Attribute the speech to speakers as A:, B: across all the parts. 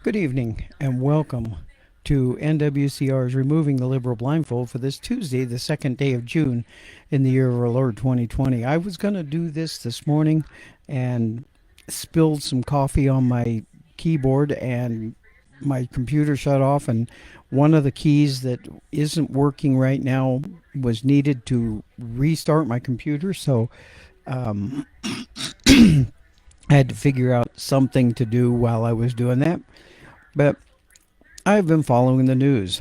A: Good evening and welcome to NWCR's Removing the Liberal Blindfold for this Tuesday, the second day of June in the year of our Lord 2020. I was going to do this morning and spilled some coffee on my keyboard and my computer shut off, and one of the keys that isn't working right now was needed to restart my computer, so um, I had to figure out something to do while I was doing that. But I've been following the news,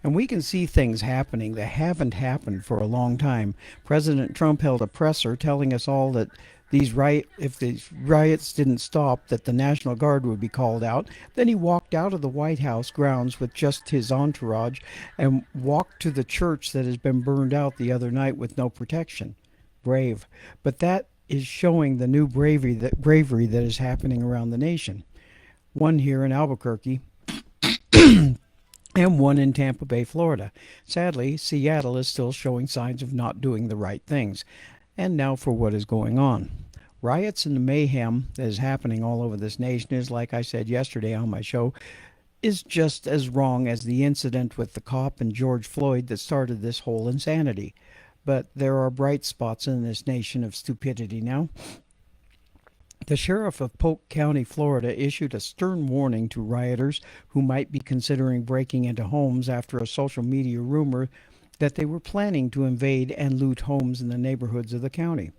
A: and we can see things happening that haven't happened for a long time. President Trump held a presser telling us all that if these riots didn't stop, that the National Guard would be called out. Then he walked out of the White House grounds with just his entourage and walked to the church that has been burned out the other night with no protection. Brave. But that is showing the new bravery that is happening around the nation. One here in Albuquerque and one in Tampa Bay, Florida. Sadly, Seattle is still showing signs of not doing the right things. And now for what is going on. Riots and the mayhem that is happening all over this nation is, like I said yesterday on my show, is just as wrong as the incident with the cop and George Floyd that started this whole insanity. But there are bright spots in this nation of stupidity now. The sheriff of Polk County, Florida, issued a stern warning to rioters who might be considering breaking into homes after a social media rumor that they were planning to invade and loot homes in the neighborhoods of the county.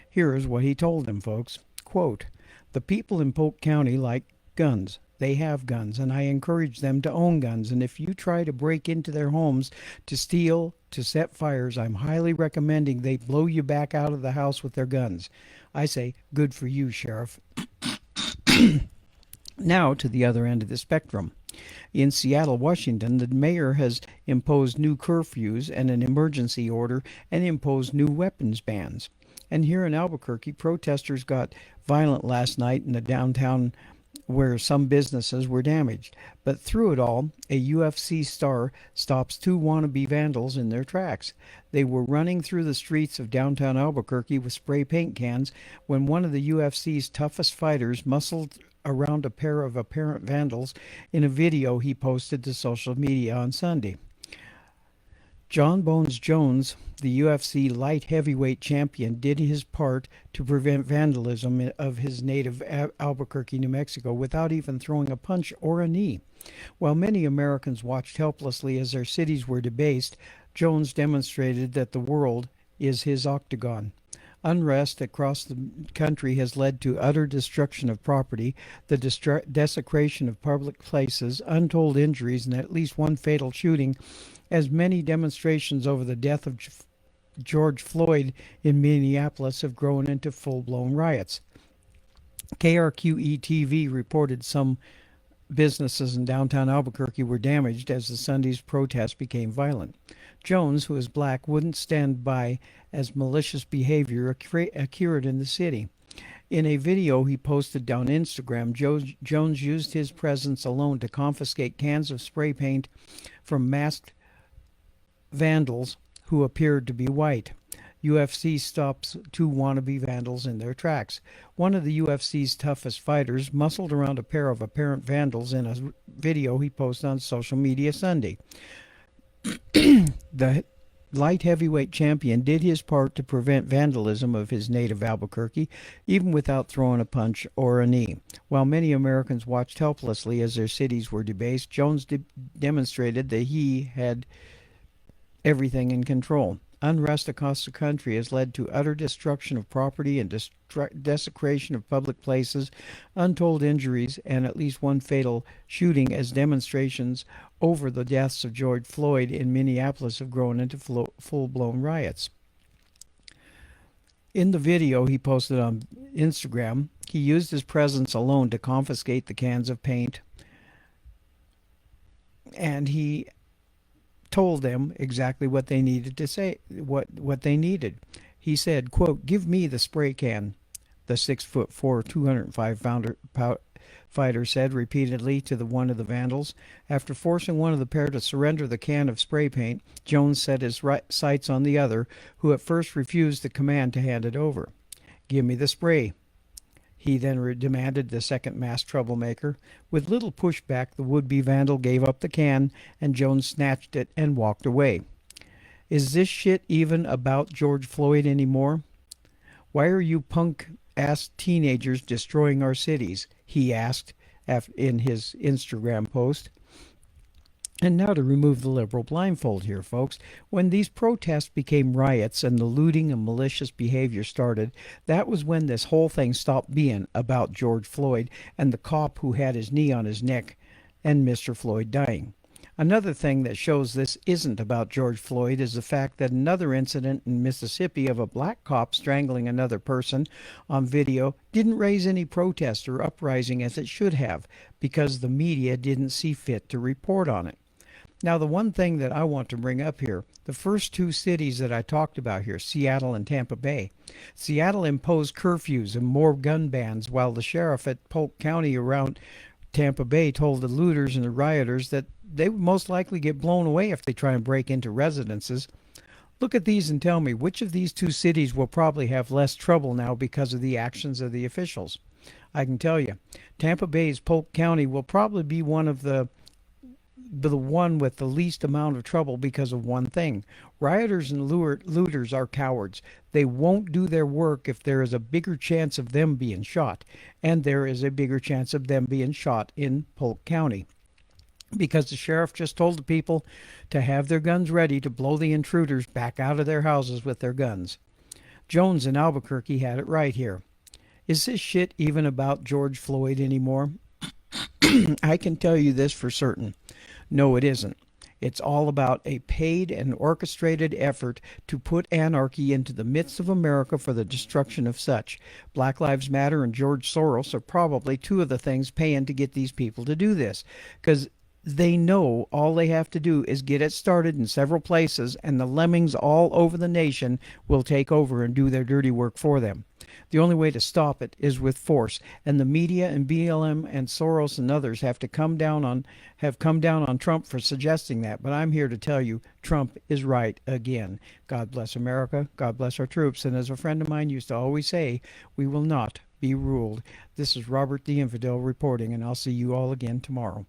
A: Here is what he told them, folks. Quote, "The people in Polk County like guns. They have guns, and I encourage them to own guns. And if you try to break into their homes to steal, to set fires, I'm highly recommending they blow you back out of the house with their guns." I say, good for you, Sheriff. Now to the other end of the spectrum. In Seattle, Washington, the mayor has imposed new curfews and an emergency order and imposed new weapons bans. And here in Albuquerque, protesters got violent last night in the downtown where some businesses were damaged. But through it all, a UFC star stops two wannabe vandals in their tracks. They were running through the streets of downtown Albuquerque with spray paint cans when one of the UFC's toughest fighters muscled around a pair of apparent vandals in a video he posted to social media on Sunday. John Bones Jones, the UFC light heavyweight champion, did his part to prevent vandalism of his native Albuquerque, New Mexico, without even throwing a punch or a knee. While many Americans watched helplessly as their cities were debased, Jones demonstrated that the world is his octagon. Unrest across the country has led to utter destruction of property, the desecration of public places, untold injuries, and at least one fatal shooting, as many demonstrations over the death of George Floyd in Minneapolis have grown into full-blown riots. KRQE TV reported some businesses in downtown Albuquerque were damaged as the Sunday's protest became violent. Jones, who is black, wouldn't stand by as malicious behavior occurred in the city. In a video he posted on Instagram, Jones used his presence alone to confiscate cans of spray paint from masked vandals who appeared to be white. UFC stops two wannabe vandals in their tracks. One of the UFC's toughest fighters muscled around a pair of apparent vandals in a video he posted on social media Sunday. The light heavyweight champion did his part to prevent vandalism of his native Albuquerque, even without throwing a punch or a knee. While many Americans watched helplessly as their cities were debased, Jones demonstrated that he had everything in control. Unrest across the country has led to utter destruction of property and desecration of public places, untold injuries, and at least one fatal shooting as demonstrations over the deaths of George Floyd in Minneapolis have grown into full-blown riots. In the video he posted on Instagram, he used his presence alone to confiscate the cans of paint, and he told them exactly what they needed to say, what they needed. He said, quote, "Give me the spray can," the 6'4", 205-pounder fighter said repeatedly to one of the vandals. After forcing one of the pair to surrender the can of spray paint, Jones set his sights on the other, who at first refused the command to hand it over. "Give me the spray," he then demanded the second masked troublemaker. With little pushback, the would-be vandal gave up the can, and Jones snatched it and walked away. Is this shit even about George Floyd anymore? Why are you punk-ass teenagers destroying our cities? He asked in his Instagram post. And now to remove the liberal blindfold here, folks. When these protests became riots and the looting and malicious behavior started, that was when this whole thing stopped being about George Floyd and the cop who had his knee on his neck and Mr. Floyd dying. Another thing that shows this isn't about George Floyd is the fact that another incident in Mississippi of a black cop strangling another person on video didn't raise any protest or uprising as it should have, because the media didn't see fit to report on it. Now, the one thing that I want to bring up here, the first two cities that I talked about here, Seattle and Tampa Bay. Seattle imposed curfews and more gun bans, while the sheriff at Polk County around Tampa Bay told the looters and the rioters that they would most likely get blown away if they try and break into residences. Look at these and tell me which of these two cities will probably have less trouble now because of the actions of the officials. I can tell you, Tampa Bay's Polk County will probably be the one with the least amount of trouble because of one thing. Rioters and looters are cowards. They won't do their work if there is a bigger chance of them being shot. And there is a bigger chance of them being shot in Polk County, because the sheriff just told the people to have their guns ready to blow the intruders back out of their houses with their guns. Jones in Albuquerque had it right here. Is this shit even about George Floyd anymore? I can tell you this for certain. No, it isn't. It's all about a paid and orchestrated effort to put anarchy into the midst of America for the destruction of such. Black Lives Matter and George Soros are probably two of the things paying to get these people to do this, because they know all they have to do is get it started in several places, and the lemmings all over the nation will take over and do their dirty work for them. The only way to stop it is with force, and the media and BLM and Soros and others have come down on Trump for suggesting that. But I'm here to tell you, Trump is right again. God bless America. God bless our troops. And as a friend of mine used to always say, we will not be ruled. This is Robert the Infidel reporting, and I'll see you all again tomorrow.